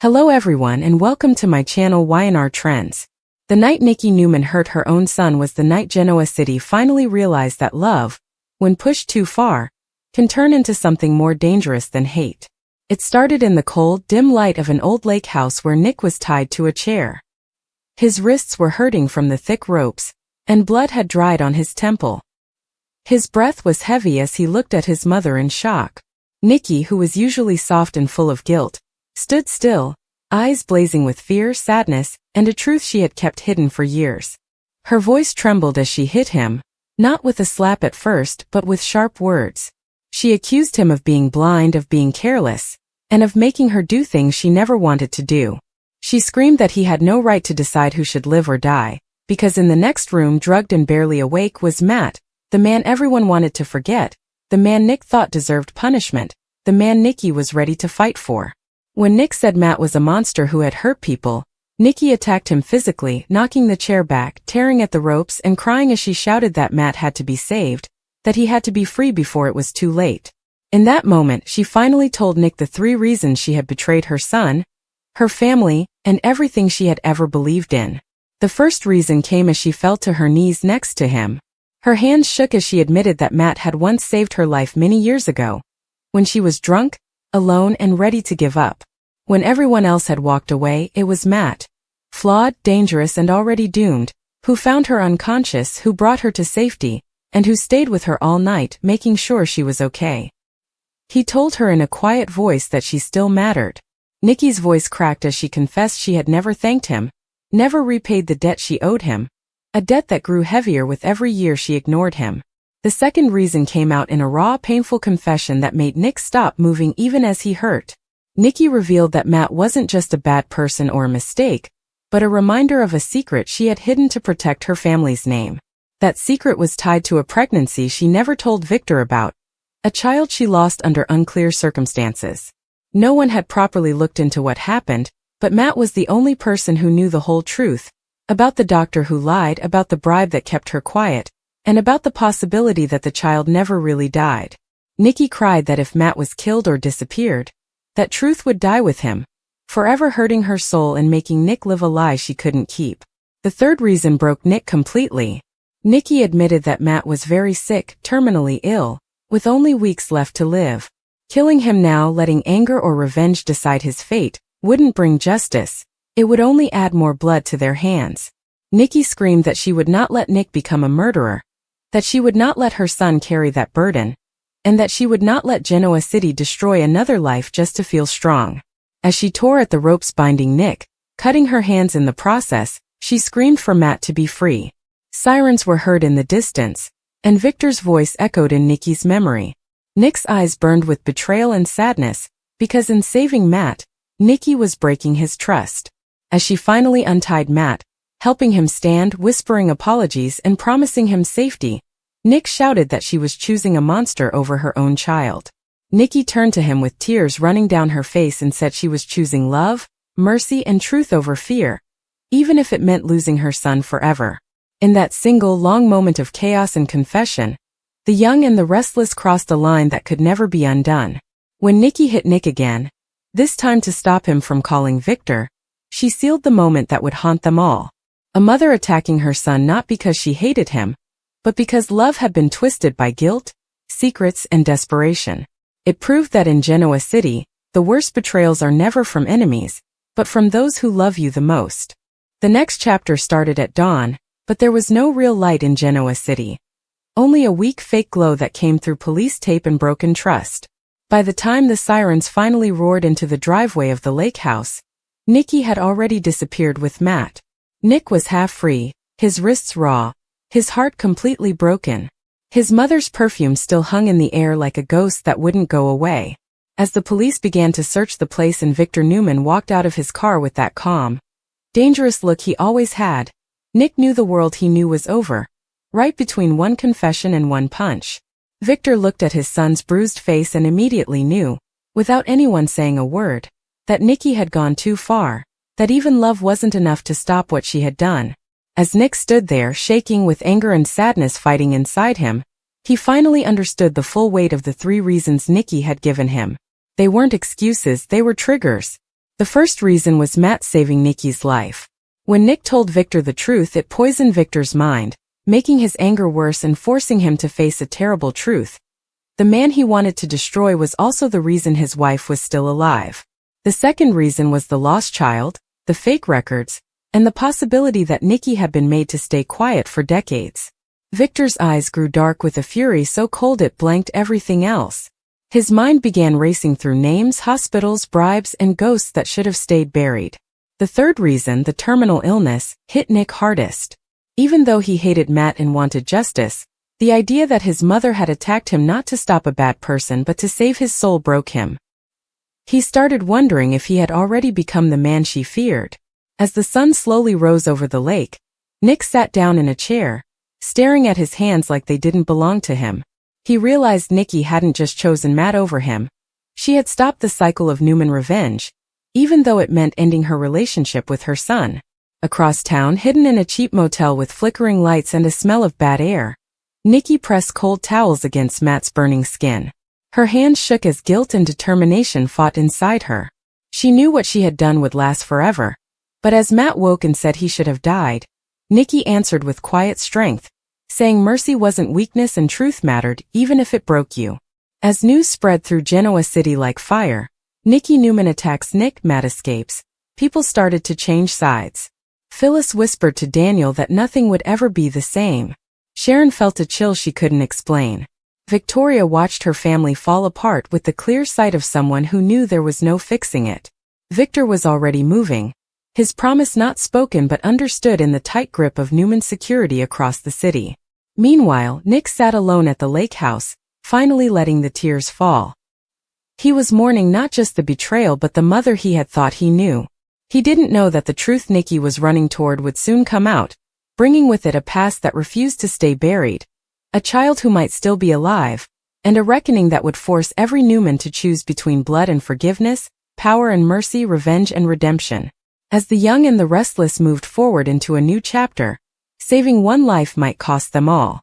Hello everyone and welcome to my channel YNR Trends. The night Nikki Newman hurt her own son was the night Genoa City finally realized that love, when pushed too far, can turn into something more dangerous than hate. It started in the cold, dim light of an old lake house where Nick was tied to a chair. His wrists were hurting from the thick ropes, and blood had dried on his temple. His breath was heavy as he looked at his mother in shock. Nikki, who was usually soft and full of guilt, stood still, eyes blazing with fear, sadness, and a truth she had kept hidden for years. Her voice trembled as she hit him, not with a slap at first but with sharp words. She accused him of being blind, of being careless, and of making her do things she never wanted to do. She screamed that he had no right to decide who should live or die, because in the next room, drugged and barely awake, was Matt, the man everyone wanted to forget, the man Nick thought deserved punishment, the man Nikki was ready to fight for. When Nick said Matt was a monster who had hurt people, Nikki attacked him physically, knocking the chair back, tearing at the ropes, and crying as she shouted that Matt had to be saved, that he had to be free before it was too late. In that moment, she finally told Nick the 3 reasons she had betrayed her son, her family, and everything she had ever believed in. The first reason came as she fell to her knees next to him. Her hands shook as she admitted that Matt had once saved her life many years ago, when she was drunk, alone, and ready to give up. When everyone else had walked away, it was Matt, flawed, dangerous, and already doomed, who found her unconscious, who brought her to safety, and who stayed with her all night, making sure she was okay. He told her in a quiet voice that she still mattered. Nikki's voice cracked as she confessed she had never thanked him, never repaid the debt she owed him, a debt that grew heavier with every year she ignored him. The second reason came out in a raw, painful confession that made Nick stop moving even as he hurt. Nikki revealed that Matt wasn't just a bad person or a mistake, but a reminder of a secret she had hidden to protect her family's name. That secret was tied to a pregnancy she never told Victor about, a child she lost under unclear circumstances. No one had properly looked into what happened, but Matt was the only person who knew the whole truth, about the doctor who lied, about the bribe that kept her quiet, and about the possibility that the child never really died. Nikki cried that if Matt was killed or disappeared, that truth would die with him, forever hurting her soul and making Nick live a lie she couldn't keep. The third reason broke Nick completely. Nikki admitted that Matt was very sick, terminally ill, with only weeks left to live. Killing him now, letting anger or revenge decide his fate, wouldn't bring justice. It would only add more blood to their hands. Nikki screamed that she would not let Nick become a murderer, that she would not let her son carry that burden, and that she would not let Genoa City destroy another life just to feel strong. As she tore at the ropes binding Nick, cutting her hands in the process, she screamed for Matt to be free. Sirens were heard in the distance, and Victor's voice echoed in Nikki's memory. Nick's eyes burned with betrayal and sadness, because in saving Matt, Nikki was breaking his trust. As she finally untied Matt, helping him stand, whispering apologies, and promising him safety, Nick shouted that she was choosing a monster over her own child. Nikki turned to him with tears running down her face and said she was choosing love, mercy, and truth over fear, even if it meant losing her son forever. In that single long moment of chaos and confession, the young and the restless crossed a line that could never be undone. When Nikki hit Nick again, this time to stop him from calling Victor, she sealed the moment that would haunt them all. A mother attacking her son not because she hated him, but because love had been twisted by guilt, secrets, and desperation. It proved that in Genoa City, the worst betrayals are never from enemies, but from those who love you the most. The next chapter started at dawn, but there was no real light in Genoa City. Only a weak fake glow that came through police tape and broken trust. By the time the sirens finally roared into the driveway of the lake house, Nikki had already disappeared with Matt. Nick was half free, his wrists raw, his heart completely broken. His mother's perfume still hung in the air like a ghost that wouldn't go away. As the police began to search the place and Victor Newman walked out of his car with that calm, dangerous look he always had, Nick knew the world he knew was over, right between one confession and one punch. Victor looked at his son's bruised face and immediately knew, without anyone saying a word, that Nikki had gone too far, that even love wasn't enough to stop what she had done. As Nick stood there, shaking with anger and sadness fighting inside him, he finally understood the full weight of the 3 reasons Nikki had given him. They weren't excuses, they were triggers. The first reason was Matt saving Nikki's life. When Nick told Victor the truth, it poisoned Victor's mind, making his anger worse and forcing him to face a terrible truth. The man he wanted to destroy was also the reason his wife was still alive. The second reason was the lost child, the fake records, and the possibility that Nikki had been made to stay quiet for decades. Victor's eyes grew dark with a fury so cold it blanked everything else. His mind began racing through names, hospitals, bribes, and ghosts that should have stayed buried. The third reason, the terminal illness, hit Nick hardest. Even though he hated Matt and wanted justice, the idea that his mother had attacked him not to stop a bad person but to save his soul broke him. He started wondering if he had already become the man she feared. As the sun slowly rose over the lake, Nick sat down in a chair, staring at his hands like they didn't belong to him. He realized Nikki hadn't just chosen Matt over him. She had stopped the cycle of Newman revenge, even though it meant ending her relationship with her son. Across town, hidden in a cheap motel with flickering lights and a smell of bad air, Nikki pressed cold towels against Matt's burning skin. Her hands shook as guilt and determination fought inside her. She knew what she had done would last forever. But as Matt woke and said he should have died, Nikki answered with quiet strength, saying mercy wasn't weakness and truth mattered, even if it broke you. As news spread through Genoa City like fire, Nikki Newman attacks Nick, Matt escapes. People started to change sides. Phyllis whispered to Daniel that nothing would ever be the same. Sharon felt a chill she couldn't explain. Victoria watched her family fall apart with the clear sight of someone who knew there was no fixing it. Victor was already moving, his promise not spoken but understood in the tight grip of Newman security across the city. Meanwhile, Nick sat alone at the lake house, finally letting the tears fall. He was mourning not just the betrayal but the mother he had thought he knew. He didn't know that the truth Nikki was running toward would soon come out, bringing with it a past that refused to stay buried, a child who might still be alive, and a reckoning that would force every Newman to choose between blood and forgiveness, power and mercy, revenge and redemption. As the young and the restless moved forward into a new chapter, saving one life might cost them all.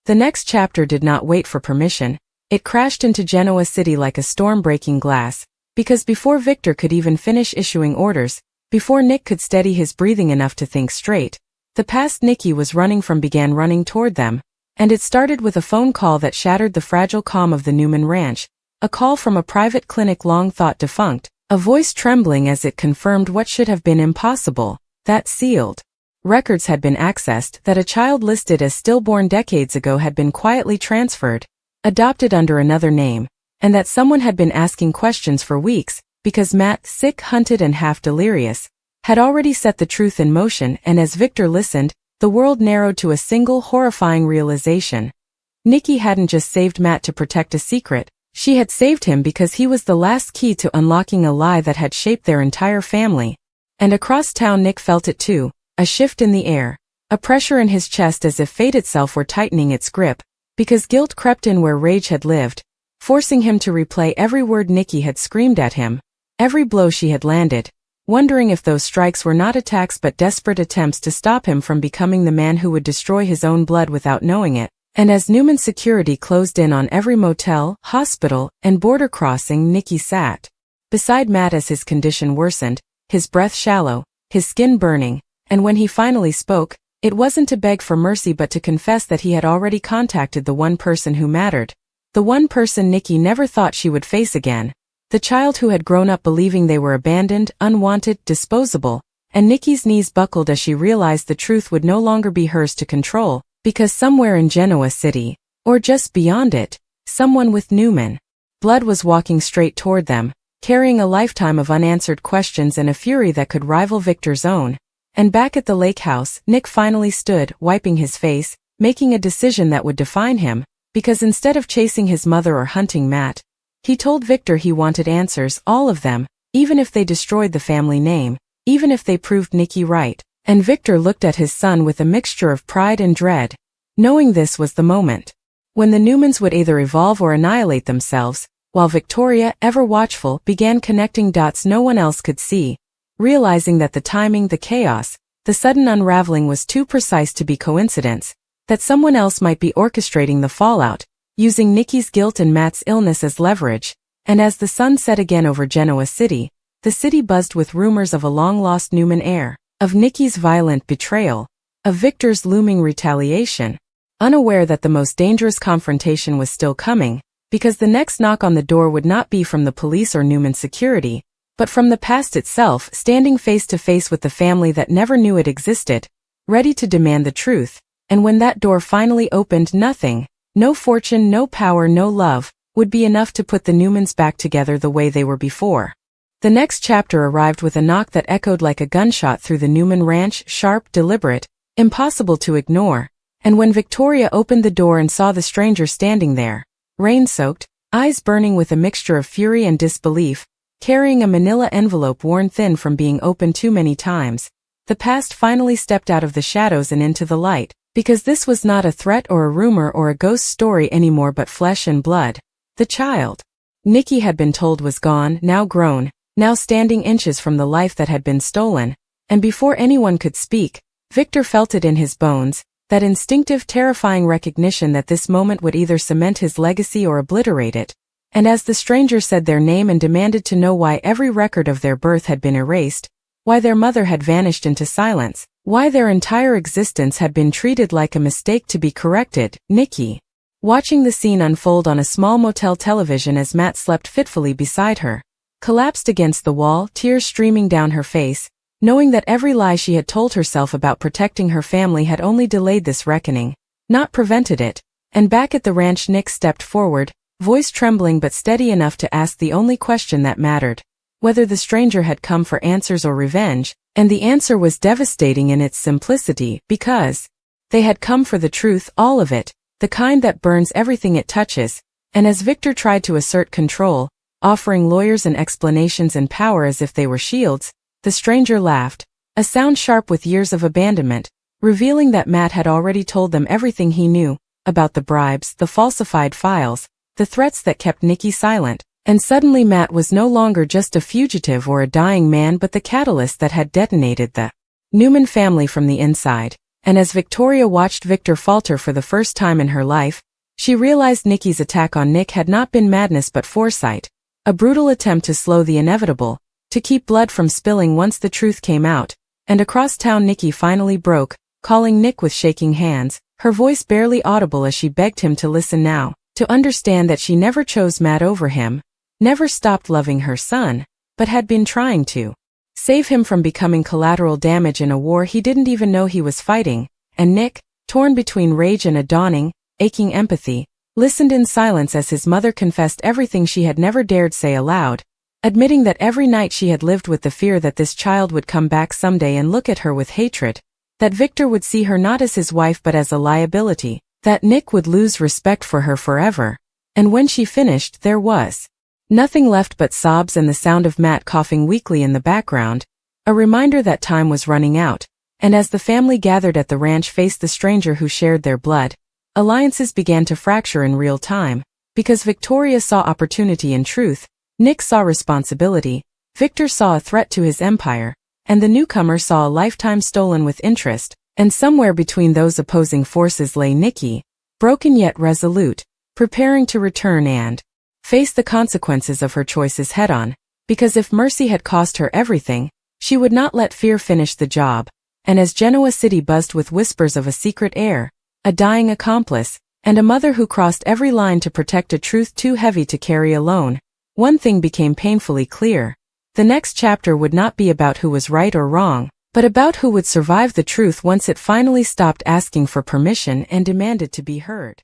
The next chapter did not wait for permission. It crashed into Genoa City like a storm breaking glass, because before Victor could even finish issuing orders, before Nick could steady his breathing enough to think straight, the past Nikki was running from began running toward them, and it started with a phone call that shattered the fragile calm of the Newman ranch, a call from a private clinic long thought defunct, a voice trembling as it confirmed what should have been impossible, that sealed records had been accessed, that a child listed as stillborn decades ago had been quietly transferred, adopted under another name, and that someone had been asking questions for weeks, because Matt, sick, hunted and half delirious, had already set the truth in motion. And as Victor listened, the world narrowed to a single horrifying realization. Nikki hadn't just saved Matt to protect a secret, she had saved him because he was the last key to unlocking a lie that had shaped their entire family. And across town Nick felt it too, a shift in the air, a pressure in his chest as if fate itself were tightening its grip, because guilt crept in where rage had lived, forcing him to replay every word Nikki had screamed at him, every blow she had landed, wondering if those strikes were not attacks but desperate attempts to stop him from becoming the man who would destroy his own blood without knowing it. And as Newman security closed in on every motel, hospital, and border crossing, Nikki sat beside Matt as his condition worsened, his breath shallow, his skin burning, and when he finally spoke, it wasn't to beg for mercy but to confess that he had already contacted the one person who mattered, the one person Nikki never thought she would face again, the child who had grown up believing they were abandoned, unwanted, disposable, and Nikki's knees buckled as she realized the truth would no longer be hers to control, because somewhere in Genoa City, or just beyond it, someone with Newman blood was walking straight toward them, carrying a lifetime of unanswered questions and a fury that could rival Victor's own. And back at the lake house, Nick finally stood, wiping his face, making a decision that would define him, because instead of chasing his mother or hunting Matt, he told Victor he wanted answers, all of them, even if they destroyed the family name, even if they proved Nikki right. And Victor looked at his son with a mixture of pride and dread, knowing this was the moment when the Newmans would either evolve or annihilate themselves, while Victoria, ever watchful, began connecting dots no one else could see, realizing that the timing, the chaos, the sudden unraveling was too precise to be coincidence, that someone else might be orchestrating the fallout, using Nikki's guilt and Matt's illness as leverage. And as the sun set again over Genoa City, the city buzzed with rumors of a long-lost Newman heir, of Nikki's violent betrayal, of Victor's looming retaliation, unaware that the most dangerous confrontation was still coming, because the next knock on the door would not be from the police or Newman security, but from the past itself, standing face to face with the family that never knew it existed, ready to demand the truth. And when that door finally opened, nothing, no fortune, no power, no love, would be enough to put the Newmans back together the way they were before. The next chapter arrived with a knock that echoed like a gunshot through the Newman ranch, sharp, deliberate, impossible to ignore. And when Victoria opened the door and saw the stranger standing there, rain-soaked, eyes burning with a mixture of fury and disbelief, carrying a manila envelope worn thin from being opened too many times, the past finally stepped out of the shadows and into the light, because this was not a threat or a rumor or a ghost story anymore but flesh and blood. The child Nikki had been told was gone, now grown, now standing inches from the life that had been stolen, and before anyone could speak, Victor felt it in his bones, that instinctive, terrifying recognition that this moment would either cement his legacy or obliterate it. And as the stranger said their name and demanded to know why every record of their birth had been erased, why their mother had vanished into silence, why their entire existence had been treated like a mistake to be corrected, Nikki, watching the scene unfold on a small motel television as Matt slept fitfully beside her, collapsed against the wall, tears streaming down her face, knowing that every lie she had told herself about protecting her family had only delayed this reckoning, not prevented it. And back at the ranch, Nick stepped forward, voice trembling but steady enough to ask the only question that mattered, whether the stranger had come for answers or revenge, and the answer was devastating in its simplicity, because they had come for the truth, all of it, the kind that burns everything it touches. And as Victor tried to assert control, offering lawyers and explanations and power as if they were shields, the stranger laughed, a sound sharp with years of abandonment, revealing that Matt had already told them everything he knew, about the bribes, the falsified files, the threats that kept Nikki silent. And suddenly Matt was no longer just a fugitive or a dying man but the catalyst that had detonated the Newman family from the inside. And as Victoria watched Victor falter for the first time in her life, she realized Nikki's attack on Nick had not been madness but foresight, a brutal attempt to slow the inevitable, to keep blood from spilling once the truth came out. And across town Nikki finally broke, calling Nick with shaking hands, her voice barely audible as she begged him to listen now, to understand that she never chose Matt over him, never stopped loving her son, but had been trying to save him from becoming collateral damage in a war he didn't even know he was fighting. And Nick, torn between rage and a dawning, aching empathy, listened in silence as his mother confessed everything she had never dared say aloud, admitting that every night she had lived with the fear that this child would come back someday and look at her with hatred, that Victor would see her not as his wife but as a liability, that Nick would lose respect for her forever. And when she finished, there was nothing left but sobs and the sound of Matt coughing weakly in the background, a reminder that time was running out. And as the family gathered at the ranch faced the stranger who shared their blood, alliances began to fracture in real time, because Victoria saw opportunity in truth, Nick saw responsibility, Victor saw a threat to his empire, and the newcomer saw a lifetime stolen with interest. And somewhere between those opposing forces lay Nikki, broken yet resolute, preparing to return and face the consequences of her choices head-on, because if mercy had cost her everything, she would not let fear finish the job. And as Genoa City buzzed with whispers of a secret heir, a dying accomplice, and a mother who crossed every line to protect a truth too heavy to carry alone, one thing became painfully clear. The next chapter would not be about who was right or wrong, but about who would survive the truth once it finally stopped asking for permission and demanded to be heard.